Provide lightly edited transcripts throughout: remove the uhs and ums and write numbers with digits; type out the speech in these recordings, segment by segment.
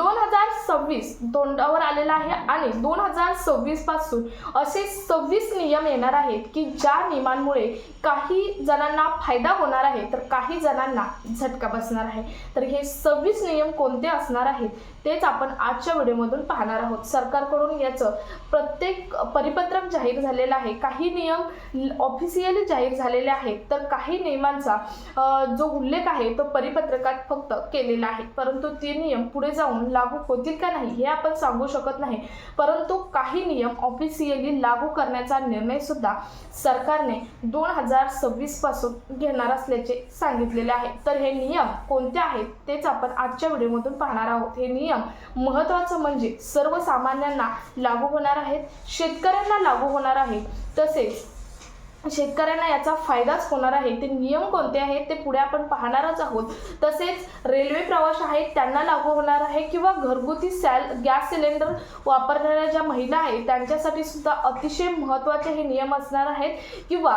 2026 तोंडावर आलेला आहे आणि 2026 पासून असे 26 नियम येणार आहेत की ज्या नियमांमुळे काही जणांना फायदा होणार आहे तर काही जणांना झटका बसणार आहे। तर हे 26 नियम कोणते असणार आहेत तेच आपण आजच्या व्हिडिओमधून पाहणार आहोत। सरकारकडून याचं प्रत्येक परिपत्रक जाहीर झालेलं आहे, काही नियम ऑफिशियली जाहीर झालेले आहेत तर काही नियमांचा जो उल्लेख आहे तो परिपत्रकात फक्त केलेला आहे, परंतु ते नियम पुढे जाऊन लागू होतील का नाही हे आपण सांगू शकत नाही। परंतु काही नियम ऑफिशियली लागू करण्याचा निर्णय सुद्धा सरकारने 2026 पासून घेणार असल्याचे सांगितलेले आहे। तर हे नियम कोणते आहेत तेच आपण आजच्या व्हिडिओमधून पाहणार आहोत। हे नियम महत्त्वाचं म्हणजे सर्वसामान्यांना लागू होणार आहेत, शेतकऱ्यांना लागू होणार आहे, तसेच शेतकऱ्यांना याचा फायदाच होणार आहे। ते नियम कोणते आहेत ते पुढे आपण पाहणारच आहोत। तसेच रेल्वे प्रवास आहेत त्यांना लागू होणार आहे किंवा घरगुती गॅस सिलेंडर वापरणाऱ्या ज्या महिला आहेत त्यांच्यासाठी सुद्धा अतिशय महत्त्वाचे हे नियम असणार आहेत किंवा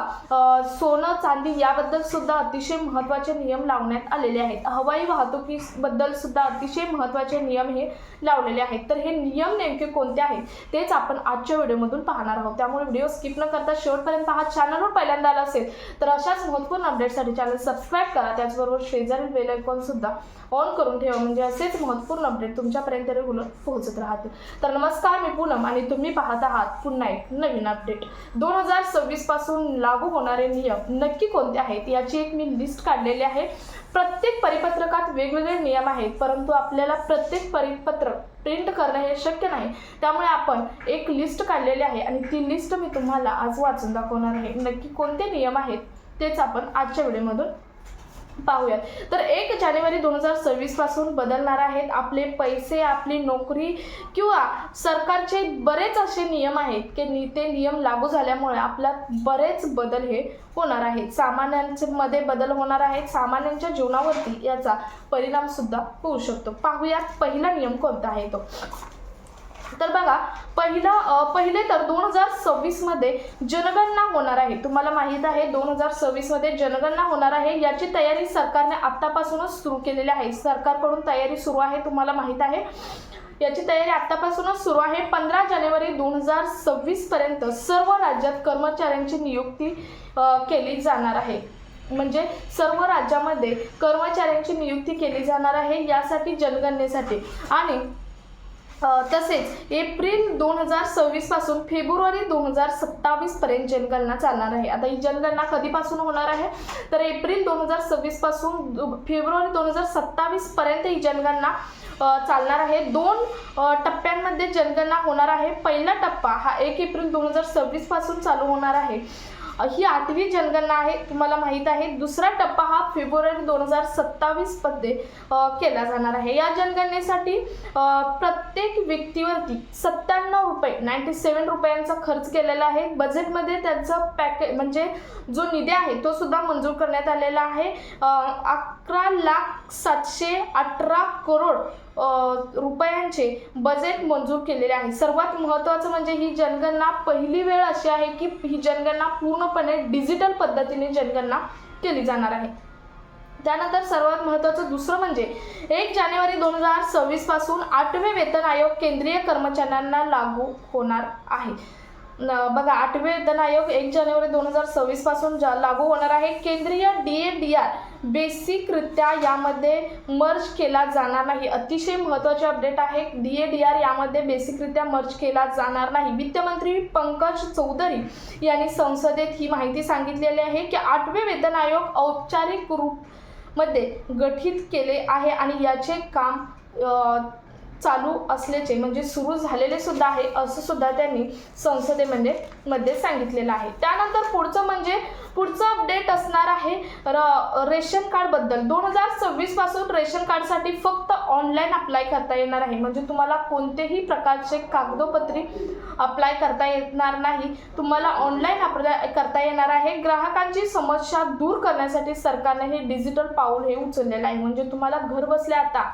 सोनं चांदी याबद्दल सुद्धा अतिशय महत्त्वाचे नियम लावण्यात आलेले आहेत। हवाई वाहतुकीबद्दल सुद्धा अतिशय महत्त्वाचे नियम हे लावलेले आहेत। तर हे नियम नेमके कोणते आहेत तेच आपण आजच्या व्हिडिओमधून पाहणार आहोत, त्यामुळे व्हिडिओ स्किप न करता शेवटपर्यंत पहा। चॅनलवर पहिल्यांदा आला असेल तर अशाच महत्त्वपूर्ण अपडेटसाठी चॅनल सबस्क्राईब करा, त्याचबरोबर शेजारील बेल आयकॉन सुद्धा ऑन करून ठेवा, म्हणजे असेच महत्त्वपूर्ण अपडेट तुमच्यापर्यंत रेग्युलर पोहोचत राहतील। तर नमस्कार, मी पूनम आणि तुम्ही पाहत आहात पुन्हा एक नवीन अपडेट। 2026 पासून लागू होणारे नियम नक्की कोणते आहेत याची एक मी लिस्ट काढलेली आहे। प्रत्येक परिपत्रकात वेगवेगळे नियम आहेत, परंतु आपल्याला प्रत्येक परिपत्रक प्रिंट करणे हे शक्य नाही, त्यामुळे आपण एक लिस्ट काढलेली आहे आणि ती लिस्ट मी तुम्हाला आज वाचून दाखवणार आहे। नक्की कोणते नियम आहेत तेच आपण आजच्या व्हिडिओमधून पाहूयात। तर 1 जानेवारी 2026 पासून बदलणार आहेत आपले पैसे, आपली नोकरी किंवा सरकारचे बरेच असे नियम आहेत की ते नियम लागू झाल्यामुळे आपल्यात बरेच बदल हे होणार आहेत। सामान्यांमध्ये बदल होणार आहेत, सामान्यांच्या जीवनावरती याचा परिणाम सुद्धा होऊ शकतो। पाहूयात पहिला नियम कोणता आहे तो। तर बघा, पहिले तर 2026 मध्ये जनगणना होणार आहे। तुम्हाला माहित आहे 2026 मध्ये जनगणना होणार आहे, याची तयारी सरकारने आतापासूनच सुरू केलेली आहे। सरकारकडून तयारी सुरू आहे, तुम्हाला माहित आहे याची तयारी आतापासूनच सुरू आहे। 15 जानेवारी 2026 पर्यंत सर्व राज्यात कर्मचाऱ्यांची नियुक्ती केली जाणार आहे, म्हणजे सर्व राज्यामध्ये कर्मचाऱ्यांची नियुक्ती केली जाणार आहे यासाठी जनगणनेसाठी। आणि तसेच एप्रिल 2026 पासून फेब्रुवारी 2027 पर्यंत जनगणना चालणार आहे। आता ही जनगणना कधीपासून होणार आहे तर एप्रिल 2026 पासून फेब्रुवारी 2027 पर्यंत ही जनगणना चालणार आहे। 2 टप्प्यांमध्ये जनगणना होणार आहे। पहिला टप्पा हा 1 एप्रिल 2026 पासून चालू होणार आहे, ही 8वी जनगणना आहे, तुम्हाला माहित आहे। दुसरा टप्पा हा फेब्रुवारी 2027 मध्ये केला जाणार आहे। या जनगणनेसाठी प्रत्येक व्यक्तीवरती 97 रुपयांचा खर्च केलेला आहे। बजेटमध्ये त्यांचं पॅकेज म्हणजे जो निधी आहे तो सुद्धा मंजूर करण्यात आलेला आहे। 11,718 करोड रुपयांचे बजेट मंजूर केलेले आहे। सर्वात महत्त्वाचं म्हणजे ही जनगणना पहिली वेळ अशी आहे की ही जनगणना पूर्णपणे डिजिटल पद्धतीने जनगणना केली जाणार आहे। त्यानंतर सर्वात महत्त्वाचं दुसरं म्हणजे 1 जानेवारी 2026 पासून 8वे वेतन आयोग केंद्रीय कर्मचाऱ्यांना लागू होणार आहे। बघा, 8वे वेतन आयोग 1 जानेवारी 2026 पासून लागू होणार आहे। केंद्रीय DA/DR बेसिकरित्या यामध्ये मर्ज केला जाणार नाही। अतिशय महत्त्वाचे अपडेट आहे, DA/DR यामध्ये बेसिकरित्या मर्ज केला जाणार नाही। वित्तमंत्री पंकज चौधरी यांनी संसदेत ही माहिती सांगितलेली आहे की 8वे वेतन आयोग औपचारिक रूपामध्ये गठीत केले आहे आणि याचे काम चालू असल्याचे म्हणजे सुरू झालेले सुद्धा आहे असं सुद्धा त्यांनी संसदेमध्ये सांगितलेलं आहे। त्यानंतर पुढचं अपडेट असणार आहे रेशन कार्ड बद्दल। 2026 पासून रेशन कार्डसाठी फक्त ऑनलाईन अप्लाय करता येणार आहे, म्हणजे तुम्हाला कोणतेही प्रकारचे कागदोपत्री अप्लाय करता येणार नाही, तुम्हाला ऑनलाईन अप्लाय करता येणार आहे। ग्राहकांची समस्या दूर करण्यासाठी सरकारने हे डिजिटल पाऊल हे उचललेलं आहे, म्हणजे तुम्हाला घर बसल्या आता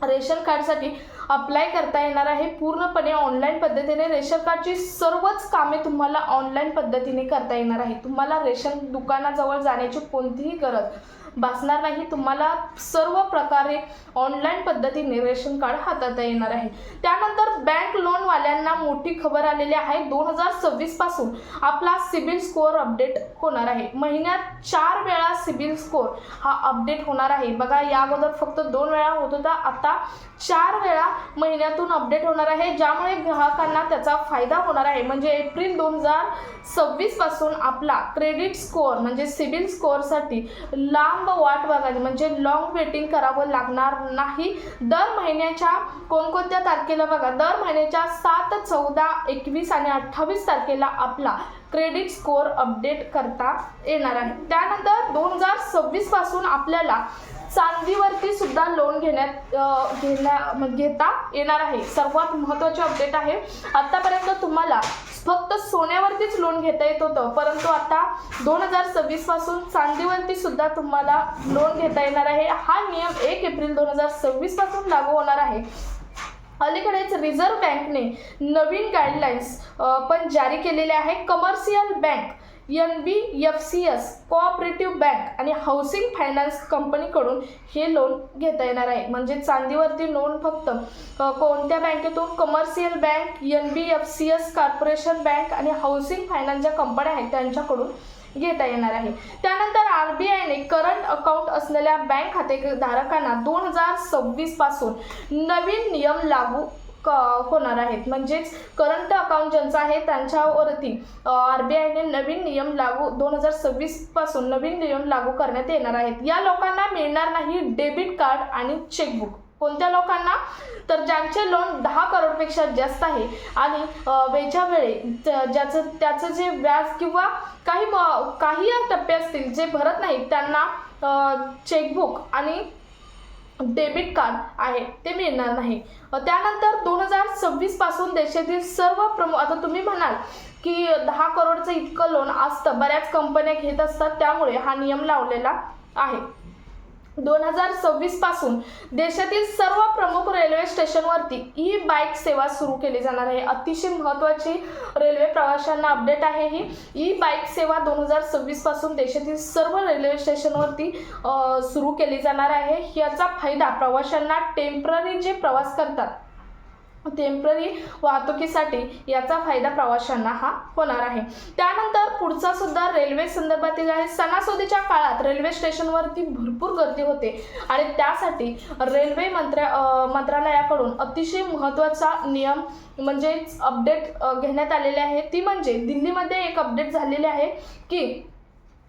रेशन कार्डसाठी अप्लाय करता येणार आहे। पूर्णपणे ऑनलाईन पद्धतीने रेशन कार्डची सर्वच कामे तुम्हाला ऑनलाईन पद्धतीने करता येणार आहे। तुम्हाला रेशन दुकानाजवळ जाण्याची कोणतीही गरज भासणार नाही. तुम्हाला सर्व प्रकारे ऑनलाईन पद्धतीने रेशन कार्ड हाताळता येणार आहे. त्यानंतर बँक लोनवाल्यांना मोठी खबर आलेली आहे. 2026 पासून आपला सिबिल स्कोअर अपडेट होणार आहे. महिन्यात 4 वेळा सिबिल स्कोअर हा अपडेट होणार आहे. बघा, या अगोदर फक्त 2 वेळा होत होता, आता 4 वेळा महिन्यातून अपडेट होणार आहे, ज्यामुळे ग्राहकांना त्याचा फायदा होणार आहे. म्हणजे एप्रिल 2026 पासून आपला क्रेडिट स्कोअर म्हणजे सिबिल स्कोअरसाठी लांब वाट बघायची म्हणजे लॉंग वेटिंग करावं लागणार नाही. दर महिन्याच्या कोणकोणत्या तारखेला बघा, दर महिन्याच्या 7, 14, 21 आणि 28 तारखेला आपला क्रेडिट स्कोअर अपडेट करता येणार आहे. त्यानंतर 2026 पासून आपल्याला चांदीवरती सुद्धा लोन घेता येणार आहे. सर्वात महत्त्वाचे अपडेट आहे. आतापर्यंत तुम्हाला फक्त सोन्यावरतीच लोन घेता येत होतं, परंतु आता 2026 पासून चांदीवरती सुद्धा तुम्हाला लोन घेता येणार आहे. हा नियम 1 एप्रिल 2026 पासून लागू होणार आहे. अलीकडेच रिझर्व्ह बँकने नवीन गाईडलाईन्स पण जारी केलेले आहे. Commercial bank, NBFCS, cooperative bank आणि हाऊसिंग फायनान्स कंपनीकडून हे लोन घेता येणार आहे. म्हणजे चांदीवरती लोन फक्त कोणत्या बँकेतून? Commercial bank, NBFCS, corporation bank आणि हाऊसिंग फायनान्स ज्या कंपन्या आहेत त्यांच्याकडून घेता येणार आहे. त्यानंतर RBIने करंट अकाउंट असलेल्या बँक खातेधारकांना 2026 पासून नवीन नियम लागू होणार आहेत. म्हणजेच करंट अकाउंट ज्यांचं आहे त्यांच्यावरती RBIने नवीन नियम लागू 2026 पासून नवीन नियम लागू करण्यात येणार आहेत. या लोकांना मिळणार नाही डेबिट कार्ड आणि चेकबुक. कोणत्या लोकांना? तर ज्यांचे लोन 10 करोडपेक्षा जास्त आहे आणि वेळच्या वेळी त्याचं जे व्याज किंवा काही टप्पे असतील जे भरत नाहीत त्यांना चेकबुक आणि डेबिट कार्ड आहे ते मिळणार नाही. त्यानंतर 2026 पासून देशातील सर्व प्रमुख, आता तुम्ही म्हणाल की 10 करोडचं इतकं लोन असतं, बऱ्याच कंपन्या घेत असतात, त्यामुळे हा नियम लावलेला आहे. 2026 पासून देशातील सर्व प्रमुख रेल्वे स्टेशनवरती ई-बाईक सेवा सुरू केली जाणार आहे. अतिशय महत्त्वाची रेल्वे प्रवाशांना अपडेट आहे ही. ई-बाईक सेवा 2026 पासून देशातील सर्व रेल्वे स्टेशनवरती सुरू केली जाणार आहे. याचा फायदा प्रवाशांना टेम्पररी जे प्रवास करतात टेम्पररी वाहतुकीसाठी याचा फायदा प्रवाशांना हा होणार आहे. त्यानंतर पुढचा सुद्धा रेल्वे संदर्भातील आहे. सणासुदीच्या काळात रेल्वे स्टेशनवरती भरपूर गर्दी होते आणि त्यासाठी रेल्वे मंत्रालयाकडून अतिशय महत्त्वाचा नियम म्हणजेच अपडेट घेण्यात आलेले आहे. ती म्हणजे दिल्लीमध्ये एक अपडेट झालेले आहे की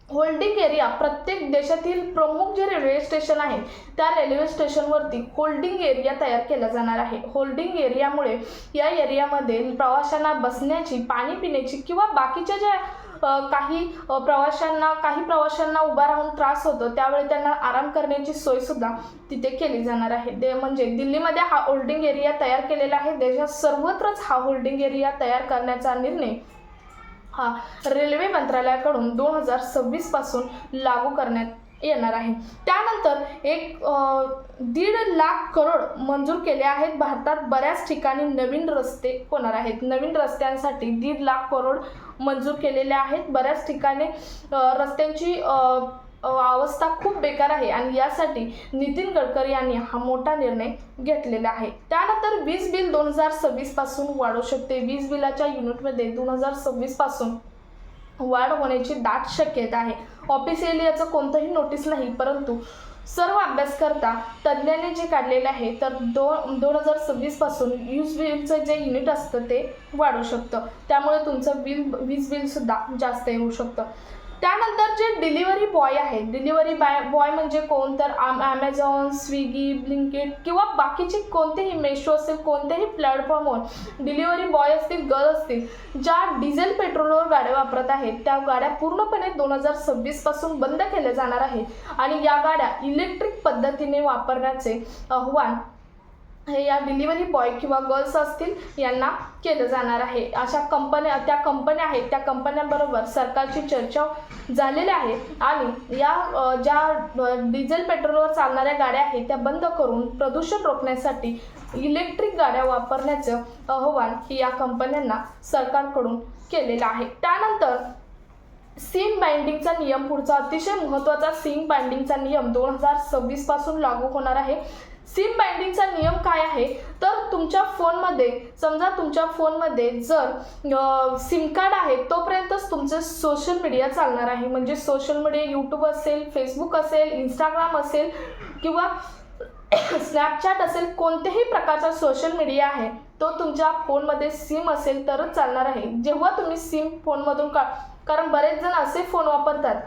होल्डिंग एरिया, प्रत्येक देशातील प्रमुख जे रेल्वे स्टेशन आहेत त्या रेल्वे स्टेशनवरती होल्डिंग एरिया तयार केला जाणार आहे. होल्डिंग एरियामुळे या एरियामध्ये प्रवाशांना बसण्याची, पाणी पिण्याची किंवा बाकीच्या ज्या काही प्रवाशांना उभा राहून त्रास होतो त्यावेळी त्यांना आराम करण्याची सोयसुद्धा तिथे केली जाणार आहे. म्हणजे दिल्लीमध्ये हा होल्डिंग एरिया तयार केलेला आहे. देशात सर्वत्रच हा होल्डिंग एरिया तयार करण्याचा निर्णय हा रेल्वे मंत्रालयाकडून 2026 पासून लागू करण्यात येणार आहे. त्यानंतर 1.5 लाख करोड मंजूर केले आहेत. भारतात बऱ्याच ठिकाणी नवीन रस्ते होणार आहेत. नवीन रस्त्यांसाठी 1.5 लाख करोड मंजूर केलेले आहेत. बऱ्याच ठिकाणी रस्त्यांची अवस्था खूप बेकार आहे आणि यासाठी नितीन गडकरी यांनी हा मोठा निर्णय घेतलेला आहे. त्यानंतर वीज बिल 2026 पासून वाढू शकते. वीज बिलाच्या युनिटमध्ये 2026 पासून वाढ होण्याची दाट शक्यता आहे. ऑफिशियली याचं कोणतंही नोटीस नाही, परंतु सर्व अभ्यासकर्ता तज्ज्ञांनी जे काढलेले आहे तर 2026 पासून वीज बिलचं जे युनिट असतं ते वाढू शकतं. त्यामुळे तुमचं वीज बिल सुद्धा जास्त येऊ शकतं. त्यानंतर जे डिलिव्हरी बॉय आहे, डिलिव्हरी बॉय म्हणजे कोण? तर ॲमेझॉन, स्विगी, ब्लिंकिट किंवा बाकीचे कोणतेही, मेशो असेल, कोणत्याही प्लॅटफॉर्मवर डिलिव्हरी बॉय असतील, गर्ल असतील, ज्या डिझेल पेट्रोलवर गाड्या वापरत आहेत त्या गाड्या पूर्णपणे 2026 पासून बंद केल्या जाणार आहेत आणि या गाड्या इलेक्ट्रिक पद्धतीने वापरण्याचे आव्हान हे या डिलिव्हरी बॉय किंवा गर्ल्स असतील यांना केलं जाणार आहे. अशा त्या कंपन्या आहेत, त्या कंपन्यांबरोबर सरकारची चर्चा झालेली आहे आणि या ज्या डिझेल पेट्रोलवर चालणाऱ्या गाड्या आहेत त्या बंद करून प्रदूषण रोखण्यासाठी इलेक्ट्रिक गाड्या वापरण्याचं आव्हान ही या कंपन्यांना सरकारकडून केलेलं आहे. त्यानंतर सिम बाइंडिंगचा नियम, पुढचा अतिशय महत्त्वाचा सिम बाइंडिंगचा नियम 2026 पासून लागू होणार आहे. सिम बाइंडिंगचा नियम काय आहे तर तुमच्या फोनमध्ये, समजा तुमच्या फोनमध्ये जर सिम कार्ड आहे तोपर्यंतच तुमचे सोशल मीडिया चालणार आहे. म्हणजे सोशल मीडिया यूट्यूब असेल, फेसबुक असेल, इंस्टाग्राम असेल किंवा स्नॅपचॅट असेल, कोणत्याही प्रकारचा सोशल मीडिया आहे तो तुमच्या फोनमध्ये सिम असेल तरच चालणार आहे. जेव्हा तुम्ही सिम फोनमधून कारण बरेच जण असे फोन वापरतात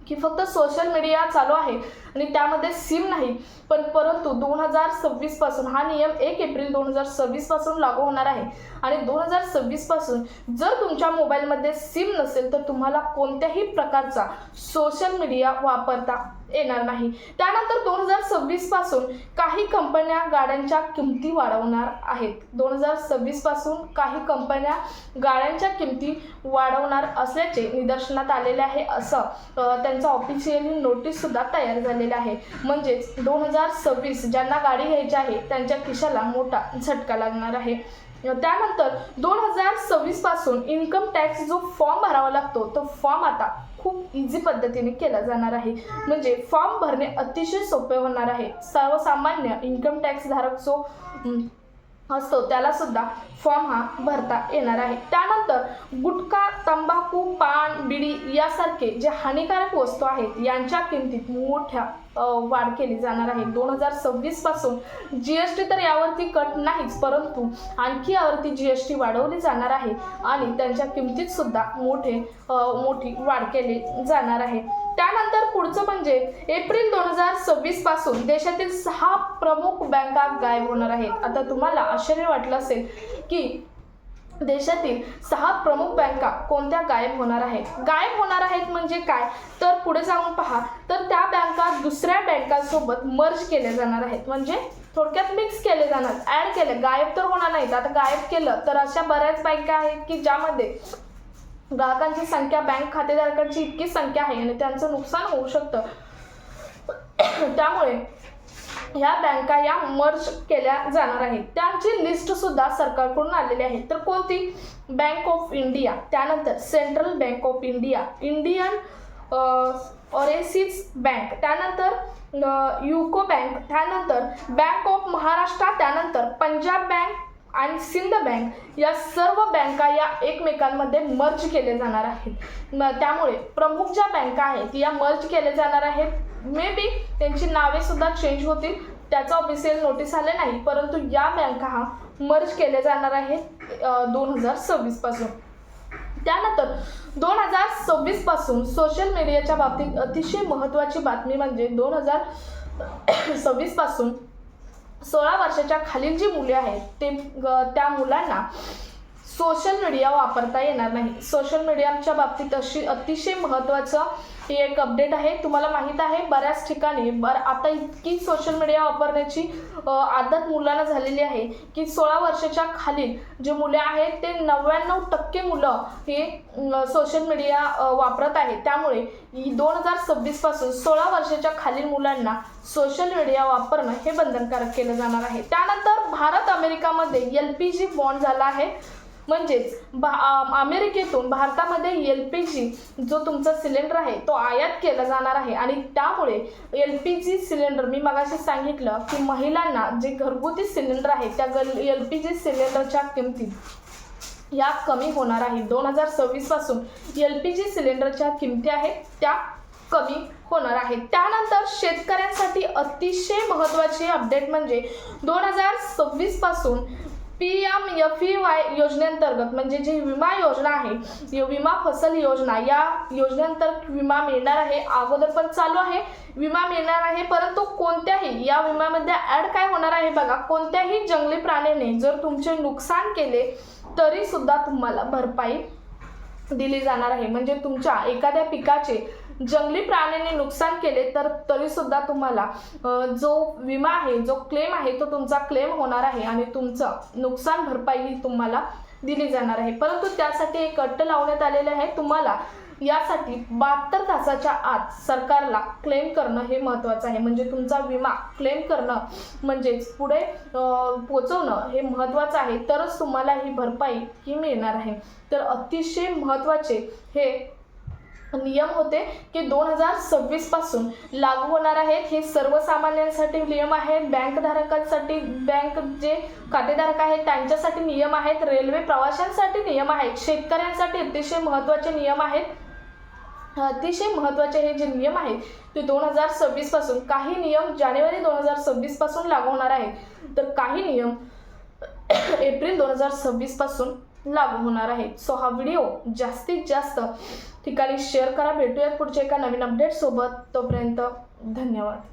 की फक्त सोशल मीडिया चालू आहे आणि त्यामध्ये सिम नाही, परंतु 2026 पासून हा नियम 1 एप्रिल 2026 पासून लागू होणार आहे. आणि 2026 पासून जर तुमच्या मोबाईलमध्ये सिम नसेल तर तुम्हाला कोणत्याही प्रकारचा सोशल मीडिया वापरता येणार नाही. त्यानंतर 2026 पासून काही कंपन्या गाड्यांच्या किमती वाढवणार आहेत. 2026 पासून काही कंपन्या गाड्यांच्या किमती वाढवणार असल्याचे निदर्शनात आलेले आहे, असं त्यांचा ऑफिशियली नोटीस सुद्धा तयार झालेला आहे. म्हणजेच 2026 ज्यांना गाडी घ्यायची आहे त्यांच्या खिशाला मोठा झटका लागणार आहे. त्यानंतर 2026 पासून इन्कम टॅक्स जो फॉर्म भरावा लागतो तो फॉर्म आता खूप इझी पद्धतीने केला जाणार आहे. म्हणजे फॉर्म भरणे अतिशय सोपे होणार आहे. सर्वसामान्य इन्कम टॅक्स धारक जो असतो त्याला सुद्धा फॉर्म हा भरता येणार आहे. त्यानंतर गुटखा, तंबाखू, पान, बिडी यासारखे जे हानिकारक वस्तू आहेत यांच्या किमतीत मोठ्या वाढ केली जाणार आहे. 2026 पासून GST तर यावरती कट नाहीच, परंतु आणखी यावरती GST वाढवली जाणार आहे आणि त्यांच्या किमतीत सुद्धा मोठी वाढ केली जाणार आहे. त्यानंतर पुढचं म्हणजे एप्रिल 2026 पासून देशातील 6 प्रमुख बँका गायब होणार आहेत. आता तुम्हाला आश्चर्य वाटलं असेल की देशातील 6 प्रमुख बँका कोणत्या गायब होणार आहेत. गायब होणार आहेत म्हणजे काय तर पुढे जाऊन पहा तर त्या बँका दुसऱ्या बँकांसोबत मर्ज केल्या जाणार आहेत. म्हणजे थोडक्यात मिक्स केले जाणार, ॲड केले, गायब तर होणार नाहीत. आता गायब केलं तर अशा बऱ्याच बँका आहेत की ज्यामध्ये ग्राहकांची संख्या, बँक खातेधारकांची इतकी संख्या आहे आणि त्यांचं नुकसान होऊ शकतं. त्यामुळे ह्या बँका या मर्ज केल्या जाणार आहेत. त्यांची लिस्ट सुद्धा सरकारकडून आलेली आहे. तर कोणती? बँक ऑफ इंडिया, त्यानंतर central bank of India, Indian overseas bank, त्यानंतर युको बँक, त्यानंतर बँक ऑफ महाराष्ट्र, त्यानंतर पंजाब बँक आणि सिंध बँक या सर्व बँका या एकमेकांमध्ये मर्ज केले जाणार आहेत. त्यामुळे प्रमुख ज्या बँका आहेत या मर्ज केले जाणार आहेत. मे बी त्यांची नावे सुद्धा चेंज होतील, त्याचा ऑफिशियल नोटीस आले नाही, परंतु या बँका हा मर्ज केले जाणार आहेत 2026 पासून. त्यानंतर 2026 पासून सोशल मीडियाच्या बाबतीत अतिशय महत्त्वाची बातमी म्हणजे 2026 पासून 16 वर्षाच्या खालील जी मुले आहेत त्या मुलांना सोशल मीडिया वापरता येणार नाही. सोशल मीडियाच्या बाबतीत अतिशय महत्त्वाचं ही एक अपडेट आहे. तुम्हाला माहीत आहे बऱ्याच ठिकाणी आता इतकी सोशल मीडिया वापरण्याची आदत मुलांना झालेली आहे की 16 वर्षाच्या खालील जे मुले आहेत ते 99% मुलं हे सोशल मीडिया वापरत आहेत. त्यामुळे 2026 पासून 16 वर्षाच्या खालील मुलांना सोशल मीडिया वापरणं हे बंधनकारक केलं जाणार आहे. त्यानंतर भारत अमेरिकामध्ये LPG बॉन्ड झाला आहे. म्हणजेच अमेरिकेतून भारतामध्ये LPG जो तुमचा सिलेंडर आहे तो आयात केला जाणार आहे आणि त्यामुळे LPG सिलेंडर मी मगाशी सांगितलं की महिलांना जे घरगुती सिलेंडर आहे त्या LPG सिलेंडरच्या किमती या कमी होणार आहेत. 2026 पासून LPG सिलेंडरच्या किमती आहेत त्या कमी होणार आहेत. त्यानंतर शेतकऱ्यांसाठी अतिशय महत्त्वाची अपडेट म्हणजे 2026 पासून PMFEY योजनेअंतर्गत म्हणजे जी विमा योजना आहे, विमा फसल योजना, या योजनेअंतर्गत विमा मिळणार आहे. अगोदर पण चालू आहे, विमा मिळणार आहे, परंतु कोणत्याही या विम्यामध्ये ॲड काय होणार आहे बघा, कोणत्याही जंगली प्राण्याने जर तुमचे नुकसान केले तरी सुद्धा तुम्हाला भरपाई दिली जाणार आहे. म्हणजे तुमच्या एखाद्या पिकाचे जंगली प्राण्याने नुकसान केले तर तरी सुद्धा तुम्हाला जो विमा आहे, जो क्लेम आहे तो तुमचा क्लेम होणार आहे आणि तुमचं नुकसान भरपाई तुम्हाला दिली जाणार आहे. परंतु त्यासाठी एक अट लावण्यात आलेले आहे. तुम्हाला यासाठी 72 तासाच्या आत सरकारला क्लेम करणं हे महत्त्वाचं आहे. म्हणजे तुमचा विमा क्लेम करणं म्हणजेच पुढे पोचवणं हे महत्त्वाचं आहे, तरच तुम्हाला ही भरपाई ही मिळणार आहे. तर अतिशय महत्त्वाचे हे नियम होते की 2026 पासून लागू होणार आहेत। हे सर्वसामान्यांसाठी नियम आहेत, बँकधारकांसाठी, बँक जे खातेधारक आहेत त्यांच्यासाठी नियम आहेत, रेल्वे प्रवाशांसाठी नियम आहेत, शेतकऱ्यांसाठी अतिशय महत्त्वाचे नियम आहेत। अतिशय महत्त्वाचे हे जे नियम आहेत ते 2026 पासून, काही नियम जानेवारी 2026 पासून लागू होणार आहेत, तर काही नियम एप्रिल 2026 पासून लागू होणार आहेत। सो हा व्हिडिओ जास्तीत जास्त ठिकाणी शेअर करा। भेटूयात पुढच्या एका नवीन अपडेट सोबत, तोपर्यंत धन्यवाद।